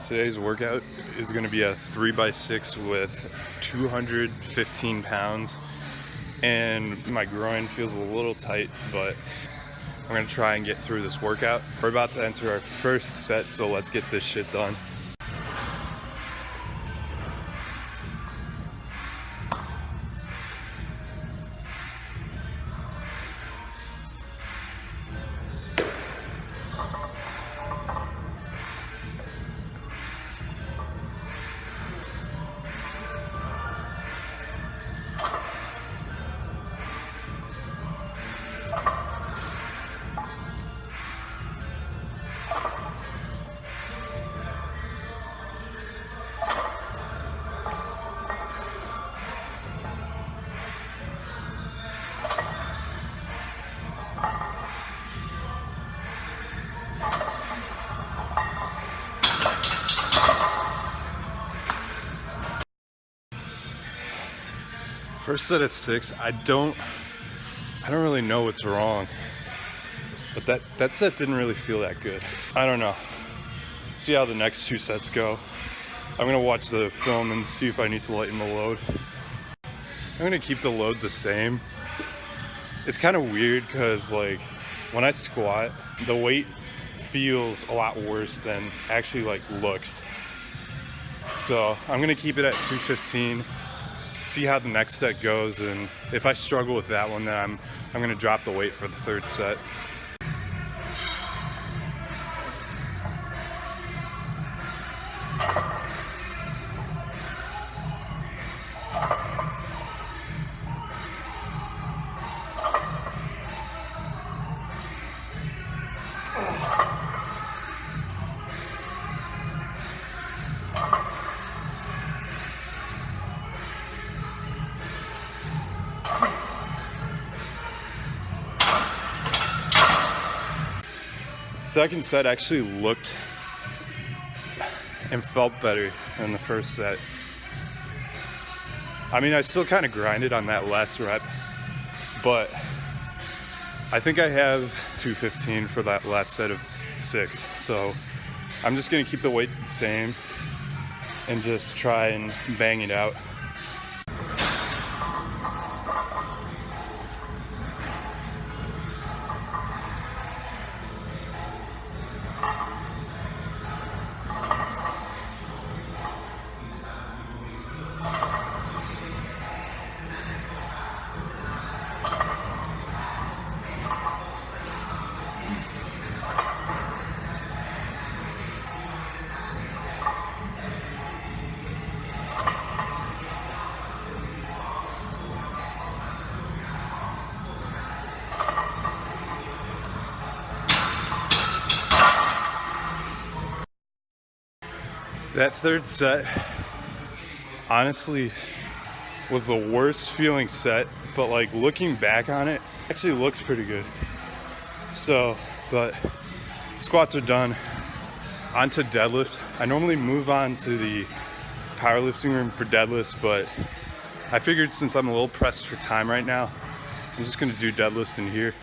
Today's workout is going to be a 3x6 with 215 pounds, and my groin feels a little tight, but I'm going to try and get through this workout. We're about to enter our first set, so let's get this shit done. First set of 6, I don't really know what's wrong, but that set didn't really feel that good. I don't know. See how the next 2 sets go. I'm gonna watch the film and see if I need to lighten the load. I'm gonna keep the load the same. It's kind of weird because like when I squat, the weight feels a lot worse than actually like looks. So I'm gonna keep it at 215. See how the next set goes, and if I struggle with that one, then I'm gonna drop the weight for the 3rd set. Second set actually looked and felt better than the first set. I mean, I still kind of grinded on that last rep, but I think I have 215 for that last set of 6. So I'm just gonna keep the weight the same and just try and bang it out. That 3rd set, honestly, was the worst feeling set, but like looking back on it, actually looks pretty good. So, but squats are done. On to deadlift. I normally move on to the powerlifting room for deadlifts, but I figured since I'm a little pressed for time right now, I'm just gonna do deadlifts in here.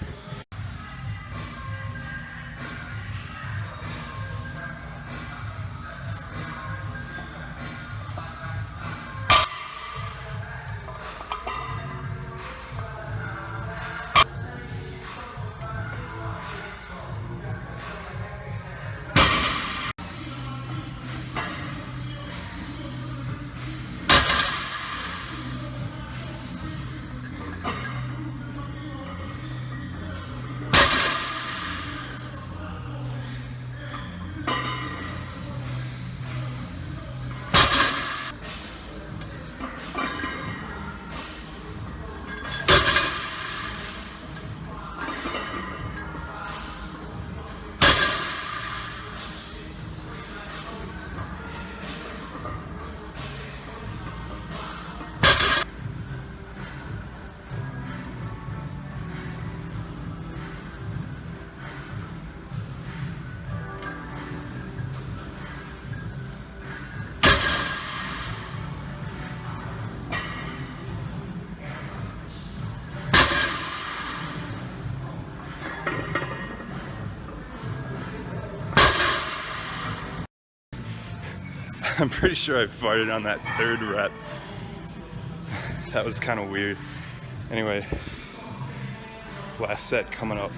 I'm pretty sure I farted on that third rep. That was kind of weird. Anyway, last set coming up.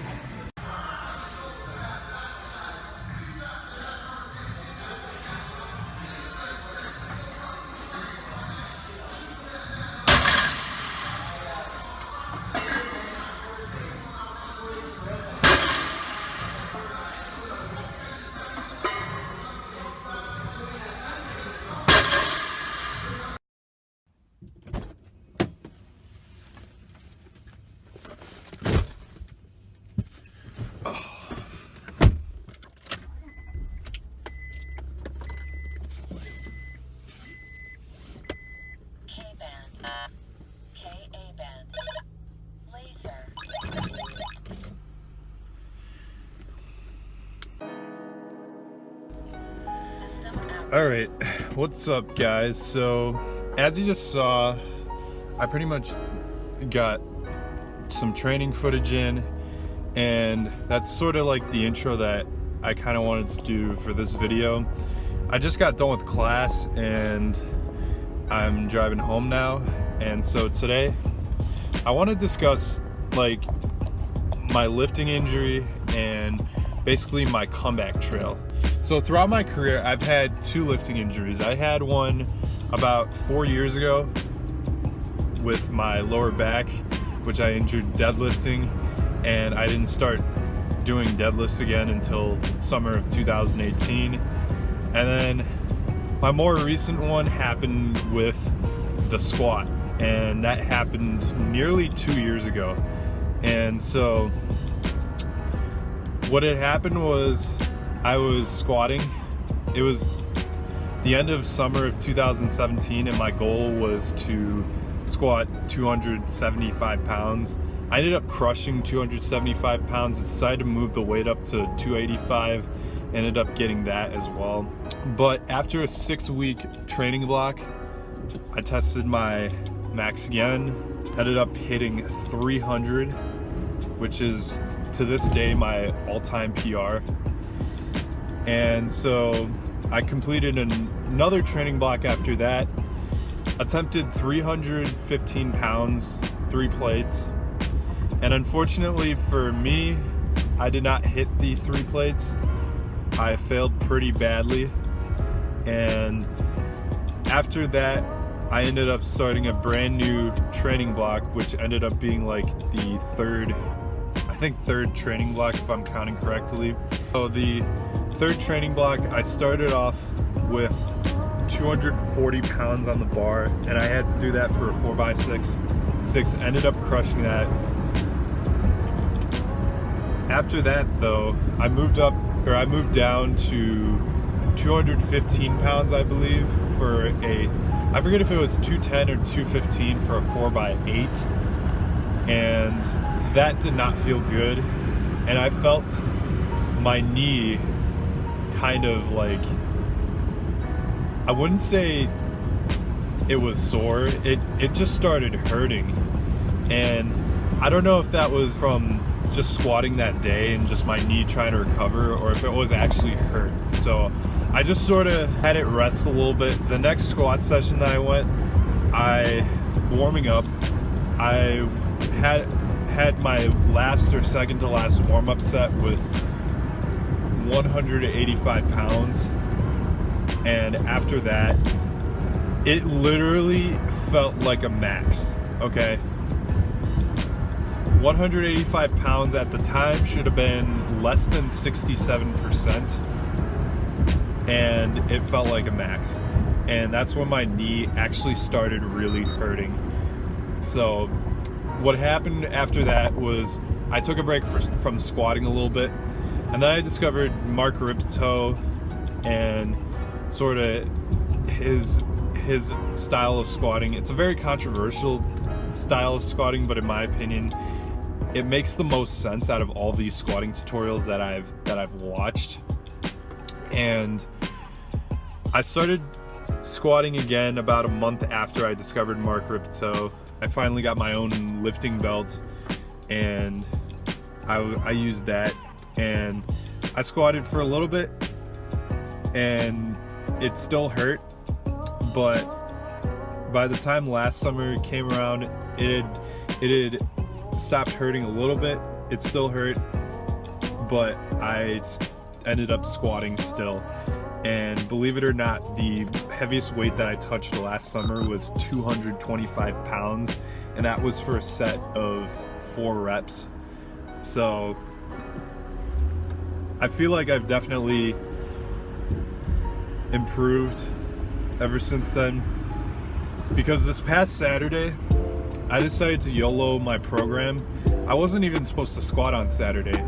Alright, what's up guys? So, as you just saw, I pretty much got some training footage in, and that's sort of like the intro that I kind of wanted to do for this video. I just got done with class and I'm driving home now, and so today I want to discuss like my lifting injury and basically my comeback trail. So throughout my career, I've had 2 lifting injuries. I had one about 4 years ago with my lower back, which I injured deadlifting, and I didn't start doing deadlifts again until summer of 2018. And then my more recent one happened with the squat, and that happened nearly 2 years ago. And so what had happened was I was squatting. It was the end of summer of 2017, and my goal was to squat 275 pounds. I ended up crushing 275 pounds. I decided to move the weight up to 285. Ended up getting that as well. But after a 6-week training block, I tested my max again. Ended up hitting 300, which is to this day my all-time PR. And so I completed another training block after that, attempted 315 pounds, 3 plates. And unfortunately for me, I did not hit the 3 plates. I failed pretty badly. And after that, I ended up starting a brand new training block, which ended up being like the third training block if I'm counting correctly. So the third training block, I started off with 240 pounds on the bar, and I had to do that for a 4x6. Ended up crushing that. After that though, I moved down to 215 pounds, I believe, for I forget if it was 210 or 215 for a 4x8, and that did not feel good, and I felt my knee kind of like, I wouldn't say it was sore, it just started hurting. And I don't know if that was from just squatting that day and just my knee trying to recover, or if it was actually hurt. So I just sort of had it rest a little bit. The next squat session that I went, warming up, I had my last or second to last warm-up set with 185 pounds, and after that it literally felt like a max. Okay, 185 pounds at the time should have been less than 67%, and it felt like a max. And that's when my knee actually started really hurting. So what happened after that was I took a break from squatting a little bit, and then I discovered Mark Rippetoe and sort of his style of squatting. It's a very controversial style of squatting, but in my opinion, it makes the most sense out of all these squatting tutorials that I've watched. And I started squatting again about a month after I discovered Mark Rippetoe. I finally got my own lifting belt, and I used that, and I squatted for a little bit, and it still hurt, but by the time last summer came around, it had stopped hurting a little bit. It still hurt, but I ended up squatting still. And believe it or not, the heaviest weight that I touched last summer was 225 pounds, and that was for a set of 4 reps. So I feel like I've definitely improved ever since then, because this past Saturday I decided to YOLO my program. I wasn't even supposed to squat on Saturday.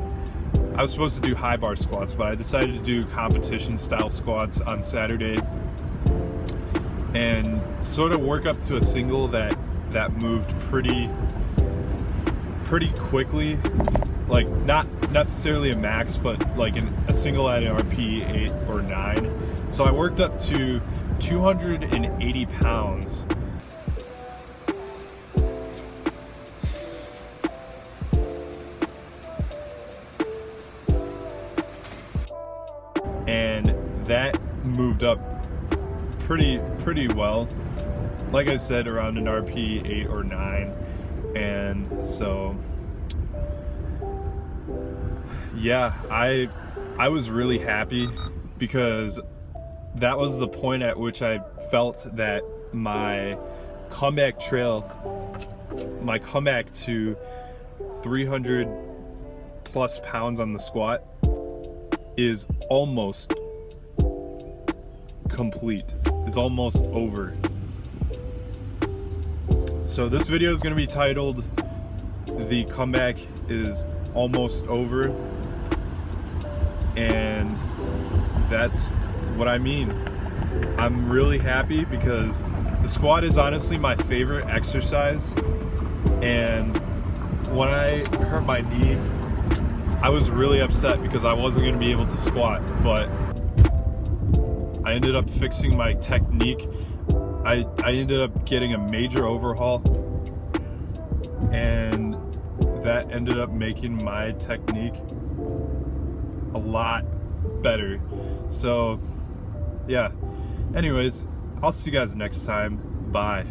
I was supposed to do high bar squats, but I decided to do competition style squats on Saturday and sort of work up to a single that moved pretty quickly, like not necessarily a max, but like a single at an RP 8 or 9. So I worked up to 280 pounds. And that moved up pretty well. Like I said, around an RP 8 or 9. And so yeah, I was really happy, because that was the point at which I felt that my comeback to 300 plus pounds on the squat is almost complete. It's almost over. So this video is going to be titled "The Comeback is Almost Over," and that's what I mean. I'm really happy because the squat is honestly my favorite exercise, and when I hurt my knee, I was really upset because I wasn't going to be able to squat, but I ended up fixing my technique. I ended up getting a major overhaul, and that ended up making my technique a lot better. So yeah, anyways, I'll see you guys next time. Bye.